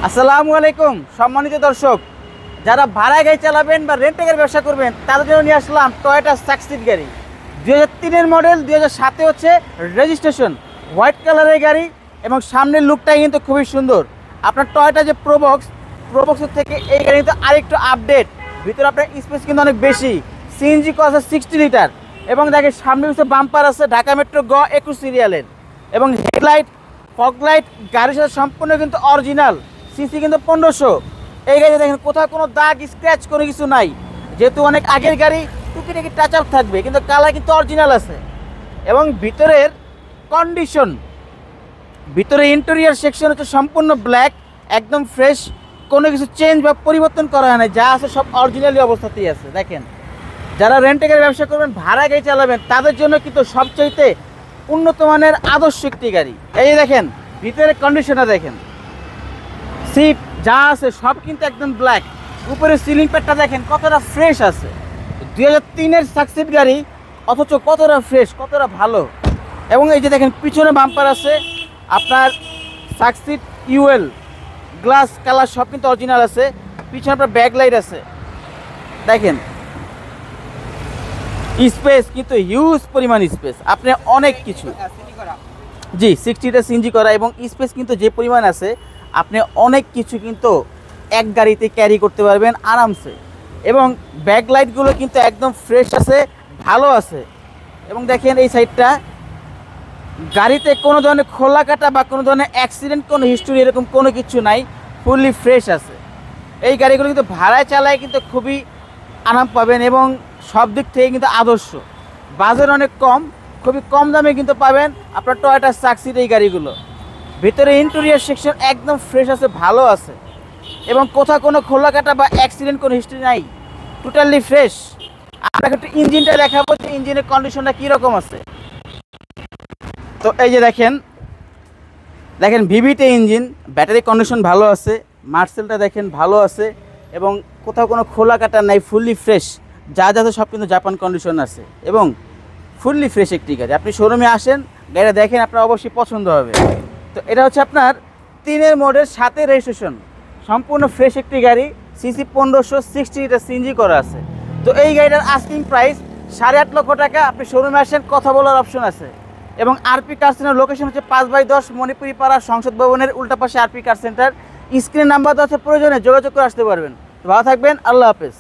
আসসালামু আলাইকুম সম্মানিত দর্শক, যারা ভাড়া গাড়ি চালাবেন বা রেন্টে গাড়ি ব্যবসা করবেন তাদের জন্য নিয়ে আসলাম টয়োটা সাকসিড গাড়ি। 2003-এর মডেল, 2007-এ হচ্ছে রেজিস্ট্রেশন, হোয়াইট কালারের গাড়ি এবং সামনের লুকটাই কিন্তু খুবই সুন্দর। আপনার টয়োটা যে প্রোবক্সের থেকে এই গাড়ি কিন্তু আরেকটু আপডেট, ভিতরে আপনার স্পেস কিন্তু অনেক বেশি। সিএনজি আছে 60 লিটার এবং দেখেন সামনে হচ্ছে বাম্পার আছে ঢাকা মেট্রো গ 21 সিরিয়ালের এবং হেডলাইট ফগলাইট গাড়ির সাথে সম্পূর্ণ কিন্তু অরিজিনাল। সিসি কিন্তু 1500। এই গাড়ি দেখেন কোথাও কোনো দাগ স্ক্র্যাচ কোনো কিছু নাই, যেহেতু অনেক আগের গাড়ি টুকিটাকি টাচ আপ থাকবে, কিন্তু কালার কিন্তু অরিজিনাল আছে। এবং ভিতরের কন্ডিশন, ভিতরে ইন্টেরিয়র সেকশন হচ্ছে সম্পূর্ণ ব্ল্যাক, একদম ফ্রেশ, কোনো কিছু চেঞ্জ বা পরিবর্তন করা হয় না, যা আছে সব অরিজিনালি অবস্থাতেই আছে। দেখেন যারা রেন্টে গাড়ি ব্যবসা করবেন, ভাড়া গাড়ি চালাবেন, তাদের জন্য কিন্তু সবচাইতে উন্নত মানের আদর্শ একটি গাড়ি। এই যে দেখেন ভিতরের কন্ডিশনটা দেখেন, সিট যা আছে সব কিন্তু একদম ব্ল্যাক। উপরে সিলিং প্যাডটা দেখেন কতটা ফ্রেশ আছে। 2003-এর সাকসিড গাড়ি অথচ কতটা ফ্রেশ, কতটা ভালো। এবং এই যে দেখেন পিছনে বাম্পার আছে আপনার সাকসিড ইউএল, গ্লাস কালার সব কিন্তু অরিজিনাল আছে। পিছনে আপনার ব্যাক লাইট আছে, দেখেন স্পেস কিন্তু হিউজ পরিমাণ স্পেস, আপনি অনেক কিছু। জি 60টা সিএনজি করা এবং স্পেস কিন্তু যে পরিমাণ আছে, আপনি অনেক কিছু কিন্তু এক গাড়িতে ক্যারি করতে পারবেন আরামসে। এবং ব্যাকলাইটগুলো কিন্তু একদম ফ্রেশ আছে, ভালো আছে। এবং দেখেন এই সাইডটা, গাড়িতে কোনো ধরনের খোলা কাটা বা কোনো ধরনের অ্যাক্সিডেন্ট, কোনো হিস্টোরি এরকম কোনো কিছু নাই, ফুললি ফ্রেশ আছে। এই গাড়িগুলো কিন্তু ভাড়ায় চালায় কিন্তু খুবই আরাম পাবেন এবং সব দিক থেকে কিন্তু আদর্শ। বাজেট অনেক কম, খুবই কম দামে কিন্তু পাবেন আপনার টয়োটা সাকসিড এই গাড়িগুলো। ভিতরে ইন্টেরিয়র সেকশন একদম ফ্রেশ আছে, ভালো আছে এবং কোথাও কোনো খোলা কাটা বা অ্যাক্সিডেন্ট কোনো হিস্ট্রি নাই, টোটালি ফ্রেশ। আপনাকে একটু ইঞ্জিনটা দেখাবো যে ইঞ্জিনের কন্ডিশনটা কীরকম আছে। তো এই যে দেখেন ভিভিটি ইঞ্জিন, ব্যাটারি কন্ডিশন ভালো আছে, মার্সেলটা দেখেন ভালো আছে এবং কোথাও কোনো খোলা কাটা নাই, ফুললি ফ্রেশ। যা যাতে সব কিন্তু জাপান কন্ডিশন আছে এবং ফুললি ফ্রেশ একটি গাড়ি। আপনি শোরুমে আসেন, গাড়িটা দেখেন, আপনার অবশ্যই পছন্দ হবে। তো এটা হচ্ছে আপনার 3-এর মডেল, 7-এর রেজিস্ট্রেশন, সম্পূর্ণ ফ্রেশ একটি গাড়ি। সিসি 1500, 60টা সিএনজি করা আছে। তো এই গাড়িটার আস্কিং প্রাইস 8.5 লক্ষ টাকা। আপনি শোরুমে আসেন, কথা বলার অপশন আছে। এবং আরপি কার সেন্টার লোকেশন হচ্ছে 5/10 মণিপুরি পাড়া সংসদ ভবনের উল্টা পাশে আরপি কার সেন্টার। স্ক্রিন নাম্বার দেওয়া আছে, প্রয়োজনে যোগাযোগ করে আসতে পারবেন। তো ভালো থাকবেন, আল্লাহ হাফেজ।